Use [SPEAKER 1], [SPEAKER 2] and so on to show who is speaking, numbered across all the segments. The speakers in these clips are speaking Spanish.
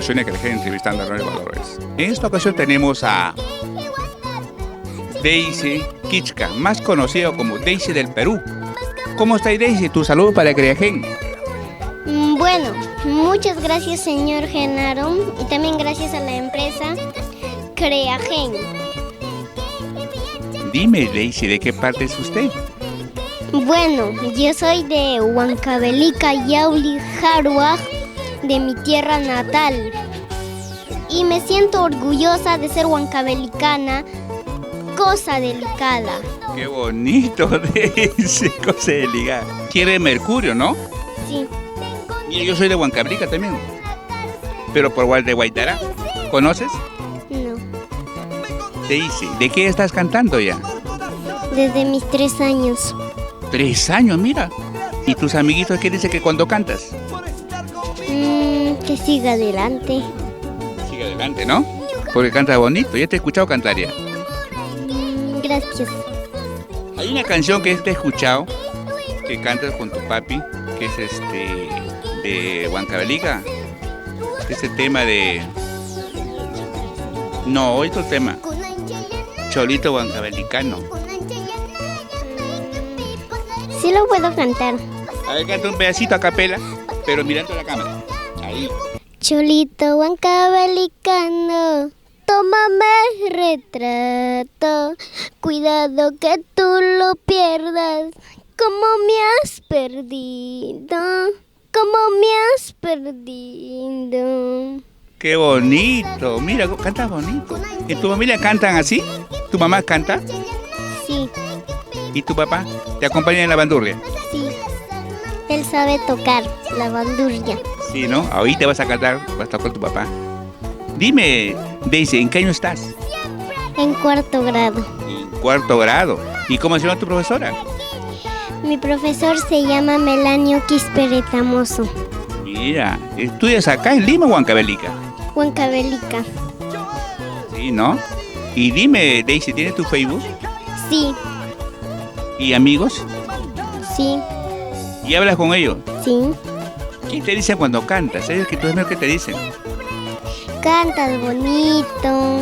[SPEAKER 1] Emociones que le entrevistando a Ronnie Valores. En esta ocasión tenemos a Daisy Kichka, más conocido como Daisy del Perú. ¿Cómo está Daisy? Tu saludo para Creagen.
[SPEAKER 2] Bueno, muchas gracias señor Genaro y también gracias a la empresa Creagen.
[SPEAKER 1] Dime Daisy, ¿de qué parte es usted?
[SPEAKER 2] Bueno, yo soy de Huancavelica, Yauli, Jaruaj, de mi tierra natal. Y me siento orgullosa de ser huancavelicana, cosa delicada.
[SPEAKER 1] Qué bonito, Daisy, cosa delicada. Quiere Mercurio, ¿no?
[SPEAKER 2] Sí.
[SPEAKER 1] Mira, yo soy de Huancavelica también, pero por igual de Guaytará. ¿Conoces?
[SPEAKER 2] No.
[SPEAKER 1] Daisy, ¿de qué estás cantando ya?
[SPEAKER 2] Desde mis 3 años.
[SPEAKER 1] 3 años, mira. ¿Y tus amiguitos qué dicen que cuando cantas?
[SPEAKER 2] Que siga adelante.
[SPEAKER 1] Sigue adelante, ¿no? Porque canta bonito. Ya te he escuchado cantar ya.
[SPEAKER 2] Gracias.
[SPEAKER 1] Hay una canción que te he escuchado, que cantas con tu papi, que es de Huancavelica. Ese tema de... No, otro tema. Cholito Huancavelicano.
[SPEAKER 2] Sí lo puedo cantar.
[SPEAKER 1] A ver, canta un pedacito a capela, pero mirando la cámara. Ahí.
[SPEAKER 2] Cholito huancavelicano, tómame retrato. Cuidado que tú lo pierdas, como me has perdido, como me has perdido.
[SPEAKER 1] ¡Qué bonito! Mira, cantas bonito. ¿En tu familia cantan así? ¿Tu mamá canta?
[SPEAKER 2] Sí,
[SPEAKER 1] ¿Y tu papá te acompaña en la bandurria?
[SPEAKER 2] sí. Él sabe tocar la bandurria.
[SPEAKER 1] Sí, ¿no? Ahorita vas a cantar, vas a estar con tu papá. Dime, Daisy, ¿en qué año estás?
[SPEAKER 2] En 4º grado.
[SPEAKER 1] En 4º grado. ¿Y cómo se llama tu profesora?
[SPEAKER 2] Mi profesor se llama Melanio Quisperetamoso.
[SPEAKER 1] Mira, ¿estudias acá en Lima o Huancavelica?
[SPEAKER 2] Huancavelica.
[SPEAKER 1] Sí, ¿no? Y dime, Daisy, ¿tienes tu Facebook?
[SPEAKER 2] Sí,
[SPEAKER 1] ¿Y amigos?
[SPEAKER 2] sí,
[SPEAKER 1] ¿Y hablas con ellos?
[SPEAKER 2] sí.
[SPEAKER 1] ¿Qué te dicen cuando cantas? ¿Sabes que tú es lo que te dicen?
[SPEAKER 2] Cantas bonito.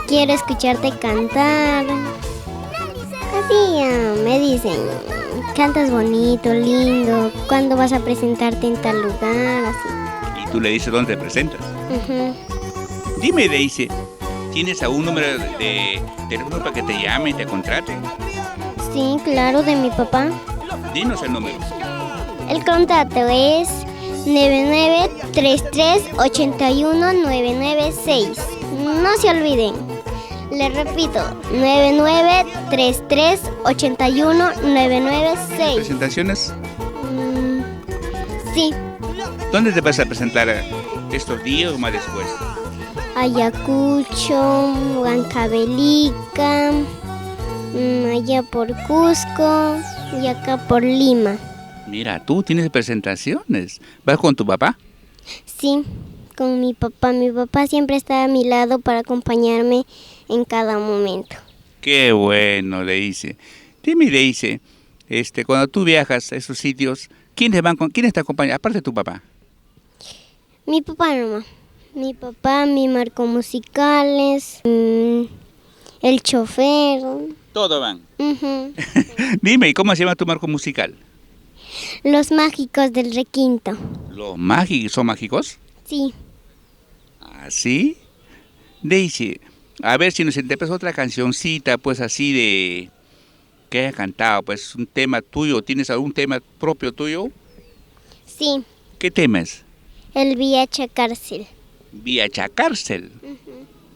[SPEAKER 2] Quiero escucharte cantar. Así me dicen, cantas bonito, lindo. ¿Cuándo vas a presentarte en tal lugar? Así.
[SPEAKER 1] Y tú le dices dónde te presentas.
[SPEAKER 2] Ujú.
[SPEAKER 1] Dime, Daisy, ¿tienes algún número de teléfono para que te llame y te contraten?
[SPEAKER 2] Sí, claro, de mi papá.
[SPEAKER 1] Dinos el número.
[SPEAKER 2] El contacto es 993381996. No se olviden. Les repito, 993381996.
[SPEAKER 1] ¿Presentaciones?
[SPEAKER 2] Sí,
[SPEAKER 1] ¿Dónde te vas a presentar estos días o más después?
[SPEAKER 2] Ayacucho, Huancavelica, allá por Cusco y acá por Lima.
[SPEAKER 1] Mira, tú tienes presentaciones. ¿Vas con tu papá?
[SPEAKER 2] Sí, con mi papá. Mi papá siempre está a mi lado para acompañarme en cada momento.
[SPEAKER 1] Qué bueno, le dice. Dime, Daisy, cuando tú viajas a esos sitios, ¿quiénes te acompañan? Aparte de tu papá.
[SPEAKER 2] Mi papá nomás. Mi papá, mi marco musicales, el chofer.
[SPEAKER 1] Todos van.
[SPEAKER 2] Ujú.
[SPEAKER 1] Dime, ¿y cómo se llama tu marco musical?
[SPEAKER 2] Los mágicos del requinto.
[SPEAKER 1] ¿Los mágicos son mágicos?
[SPEAKER 2] Sí.
[SPEAKER 1] ¿Ah, sí? Daisy, a ver si nos interpretas otra cancioncita, pues así de... que hayas cantado, pues un tema tuyo. ¿Tienes algún tema propio tuyo?
[SPEAKER 2] Sí,
[SPEAKER 1] ¿Qué tema es?
[SPEAKER 2] el VIH cárcel.
[SPEAKER 1] Viacha Cárcel.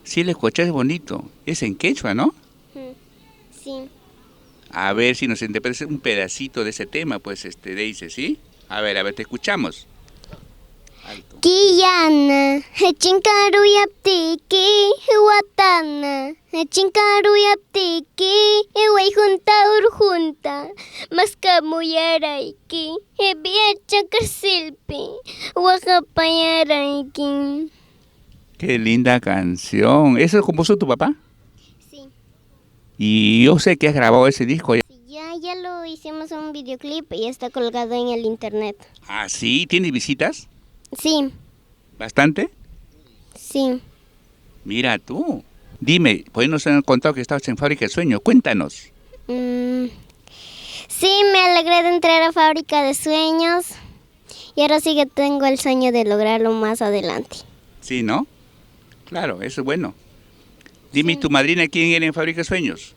[SPEAKER 1] Sí, le escuché, es bonito. Es en quechua, ¿no?
[SPEAKER 2] Sí.
[SPEAKER 1] A ver si nos interpretas un pedacito de ese tema, pues, Daisy, ¿sí? A ver, te escuchamos. Alto.
[SPEAKER 2] Kiyana, chinkaruyaptiki, watana, chinkaruyaptiki, junta urjunta, maskamuyaraiki, VIH carcelpi, wakapayaraiki.
[SPEAKER 1] Qué linda canción. ¿Eso compuso tu papá?
[SPEAKER 2] Sí.
[SPEAKER 1] Y yo sé que has grabado ese disco ya.
[SPEAKER 2] Ya lo hicimos un videoclip y está colgado en el internet.
[SPEAKER 1] Ah, sí, ¿tienes visitas?
[SPEAKER 2] Sí,
[SPEAKER 1] ¿Bastante?
[SPEAKER 2] Sí.
[SPEAKER 1] Mira tú. Dime, pues nos han contado que estabas en Fábrica de Sueños. Cuéntanos.
[SPEAKER 2] Sí, me alegré de entrar a Fábrica de Sueños y ahora sí que tengo el sueño de lograrlo más adelante.
[SPEAKER 1] Sí, ¿no? Claro, eso es bueno. Dime, ¿y tu madrina quién era en Fábrica de Sueños?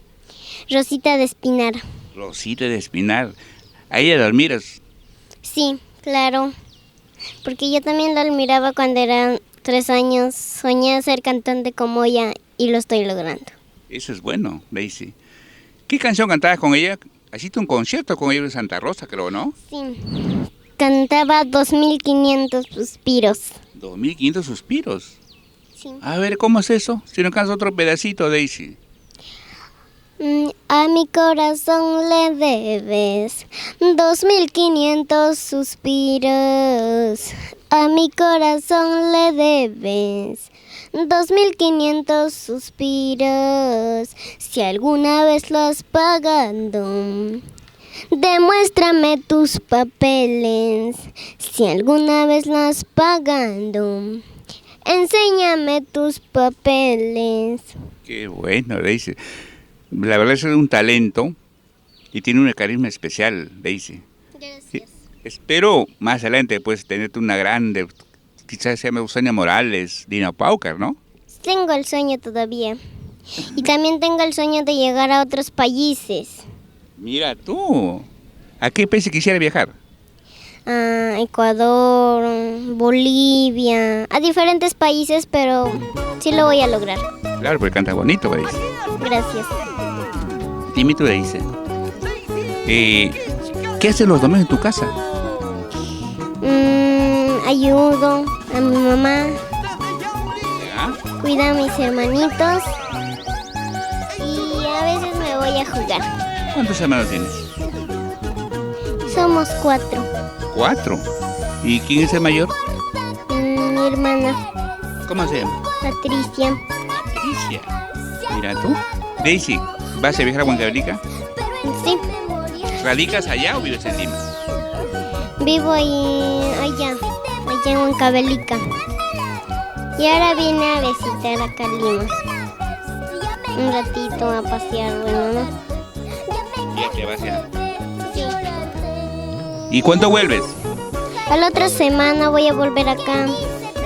[SPEAKER 2] Rosita de Espinar.
[SPEAKER 1] Rosita de Espinar. ¿A ella la admiras?
[SPEAKER 2] Sí, claro. Porque yo también la admiraba cuando eran 3 años. Soñé ser cantante como ella y lo estoy logrando.
[SPEAKER 1] Eso es bueno, Daisy. ¿Qué canción cantabas con ella? Hiciste un concierto con ella en Santa Rosa, creo, ¿no?
[SPEAKER 2] Sí. Cantaba 2500 suspiros.
[SPEAKER 1] 2500 suspiros.
[SPEAKER 2] Sí.
[SPEAKER 1] A ver, ¿cómo es eso? Si no cantas otro pedacito, Daisy.
[SPEAKER 2] A mi corazón le debes 2500 suspiros. A mi corazón le debes 2500 suspiros. Si alguna vez lo has pagado, demuéstrame tus papeles. Si alguna vez lo has pagado, enséñame tus papeles.
[SPEAKER 1] Qué bueno, Daisy. La verdad es un talento y tiene un carisma especial, Daisy.
[SPEAKER 2] Gracias.
[SPEAKER 1] Espero más adelante pues tenerte una grande, quizás se llame Eusenia Morales, Dina Paucar, ¿no?
[SPEAKER 2] Tengo el sueño todavía. Y también tengo el sueño de llegar a otros países.
[SPEAKER 1] Mira tú, ¿a qué país quisiera viajar?
[SPEAKER 2] A Ecuador, Bolivia, a diferentes países, pero sí lo voy a lograr.
[SPEAKER 1] Claro, porque canta bonito, Daisy.
[SPEAKER 2] Gracias.
[SPEAKER 1] Dime tú, Daisy. ¿Qué haces los domingos en tu casa?
[SPEAKER 2] Ayudo a mi mamá,
[SPEAKER 1] ¿Ya?
[SPEAKER 2] cuido a mis hermanitos y a veces me voy a jugar.
[SPEAKER 1] ¿Cuántos hermanos tienes?
[SPEAKER 2] Somos 4.
[SPEAKER 1] 4. ¿Y quién es el mayor?
[SPEAKER 2] Mi hermana
[SPEAKER 1] ¿Cómo se llama?
[SPEAKER 2] Patricia.
[SPEAKER 1] Patricia. Mira tú. Daisy, ¿vas a viajar a Huancavelica?
[SPEAKER 2] Sí,
[SPEAKER 1] ¿Radicas allá o vives en Lima?
[SPEAKER 2] vivo allá en Huancavelica. Y ahora vine a visitar acá Lima. Un ratito a pasear, bueno, ¿no?
[SPEAKER 1] Ya que vas ya.
[SPEAKER 2] Sí.
[SPEAKER 1] ¿Y cuándo vuelves?
[SPEAKER 2] A la otra semana voy a volver acá.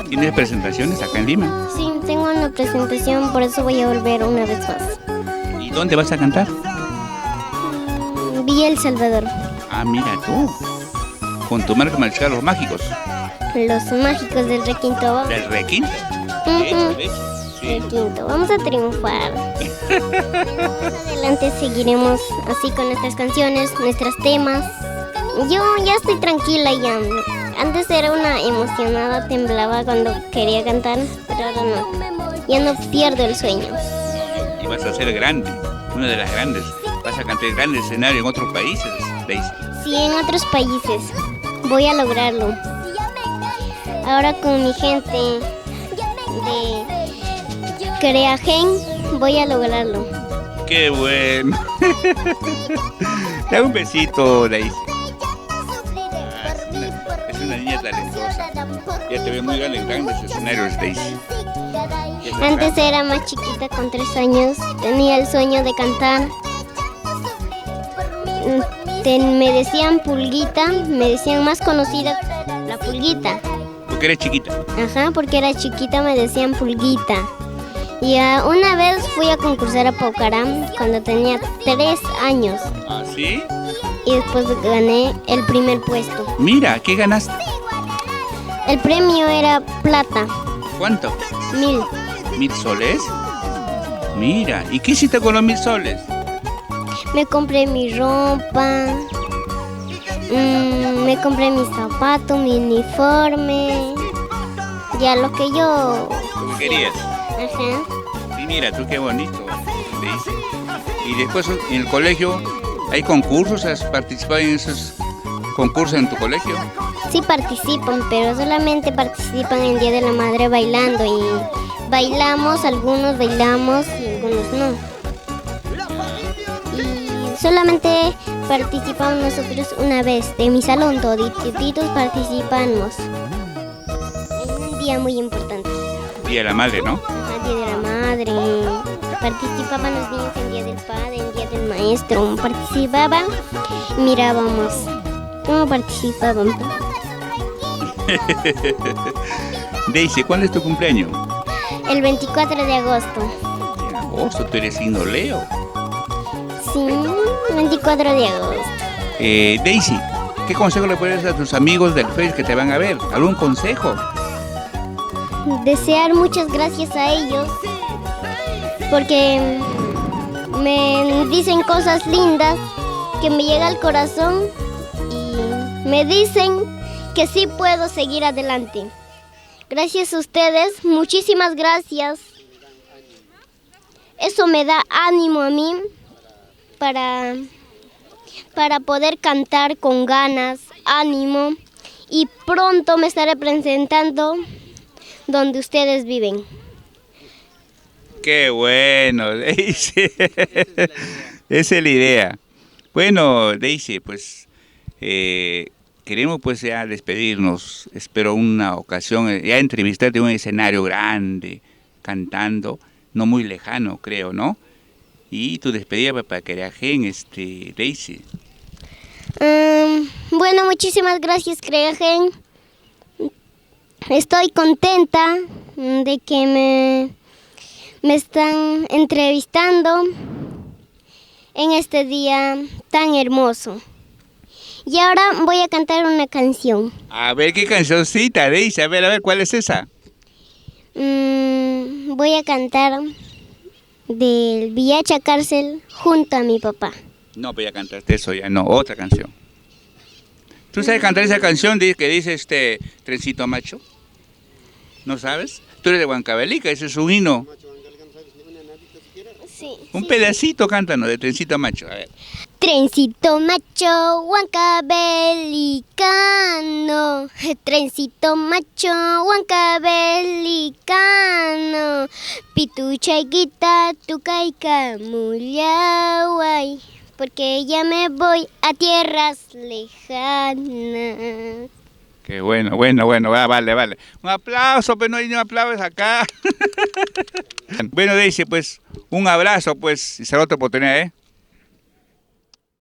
[SPEAKER 1] ¿Tienes presentaciones acá en Lima?
[SPEAKER 2] Sí, tengo una presentación, por eso voy a volver una vez más.
[SPEAKER 1] ¿Y dónde vas a cantar?
[SPEAKER 2] Villa El Salvador.
[SPEAKER 1] Ah, mira tú. Con tu marca comercial Los Mágicos.
[SPEAKER 2] Los mágicos del requinto.
[SPEAKER 1] Del requinto.
[SPEAKER 2] Ujú.
[SPEAKER 1] Sí.
[SPEAKER 2] Requinto. Vamos a triunfar. Más adelante seguiremos así con nuestras canciones, nuestros temas. Yo ya estoy tranquila ya. Antes era una emocionada, temblaba cuando quería cantar, pero ahora no. Ya no pierdo el sueño.
[SPEAKER 1] Y vas a ser grande, una de las grandes. Vas a cantar en grandes escenarios en otros países, Daisy.
[SPEAKER 2] Sí, en otros países. Voy a lograrlo. Ahora con mi gente de Creagen voy a lograrlo.
[SPEAKER 1] ¡Qué bueno! Dame un besito, Daisy. Es una niña talentosa. Ya te veo muy grande en grandes escenarios, Daisy.
[SPEAKER 2] Antes era más chiquita, con 3 años. Tenía el sueño de cantar. Me decían Pulguita, me decían más conocida la Pulguita.
[SPEAKER 1] Porque eres chiquita.
[SPEAKER 2] Ajá, porque era chiquita me decían Pulguita. Y una vez fui a concursar a Paucará cuando tenía 3 años.
[SPEAKER 1] ¿Ah, sí?
[SPEAKER 2] Y después gané el primer puesto.
[SPEAKER 1] Mira, ¿qué ganaste?
[SPEAKER 2] El premio era plata,
[SPEAKER 1] ¿Cuánto?
[SPEAKER 2] 1000.
[SPEAKER 1] ¿1,000 soles? Mira, ¿y qué hiciste con los 1,000 soles?
[SPEAKER 2] Me compré mi ropa, me compré mis zapatos, mi uniforme, ya lo que yo...
[SPEAKER 1] ¿Qué querías?
[SPEAKER 2] Ajá.
[SPEAKER 1] Y mira, tú qué bonito, Daisy. Y después en el colegio, ¿hay concursos? ¿Has participado en esos concursos en tu colegio?
[SPEAKER 2] Sí participan, pero solamente participan en el Día de la Madre bailando y bailamos, algunos bailamos y algunos no. Y solamente participamos nosotros una vez, de mi salón todititos participamos. Es un día muy importante.
[SPEAKER 1] Día de la Madre, ¿no?
[SPEAKER 2] Ajá, Día de la Madre. Participaban los niños en Día del Padre, en Día del Maestro. Participaban, mirábamos cómo participaban.
[SPEAKER 1] Daisy, ¿cuándo es tu cumpleaños?
[SPEAKER 2] El 24 de agosto.
[SPEAKER 1] En agosto, tú eres signo Leo.
[SPEAKER 2] Sí, 24 de agosto.
[SPEAKER 1] Daisy, ¿qué consejo le puedes dar a tus amigos del Face que te van a ver? ¿Algún consejo?
[SPEAKER 2] Desear muchas gracias a ellos porque me dicen cosas lindas que me llega al corazón y me dicen que sí puedo seguir adelante. Gracias a ustedes, muchísimas gracias. Eso me da ánimo a mí para poder cantar con ganas, ánimo, y pronto me estaré presentando donde ustedes viven.
[SPEAKER 1] Qué bueno, Daisy. Esa es la idea. Bueno, Daisy, pues queremos pues ya despedirnos. Espero una ocasión, ya entrevistarte en un escenario grande, cantando, no muy lejano, creo, ¿no? Y tu despedida para Creagen, Daisy.
[SPEAKER 2] Bueno, muchísimas gracias, Creagen. Estoy contenta de que me están entrevistando en este día tan hermoso. Y ahora voy a cantar una canción.
[SPEAKER 1] A ver, ¿qué cancioncita, Daisy? A ver, ¿cuál es esa?
[SPEAKER 2] Voy a cantar del Villacha Cárcel junto a mi papá.
[SPEAKER 1] No, pues ya cantaste eso, ya no, otra canción. ¿Tú sabes cantar esa canción que dice Trencito Macho? ¿No sabes? Tú eres de Huancavelica, ese es un himno.
[SPEAKER 2] Sí.
[SPEAKER 1] Un pedacito, cántanos, de Trencito Macho, a ver.
[SPEAKER 2] Trencito macho, huancabelicano. Trencito macho, huancabelicano. Pitucha y guita, tucaica, mullaway. Porque ya me voy a tierras lejanas.
[SPEAKER 1] Qué bueno, vale. Un aplauso, pero no hay ni aplausos acá. Bueno, Daisy, pues, un abrazo, pues, y será otra oportunidad, ¿eh?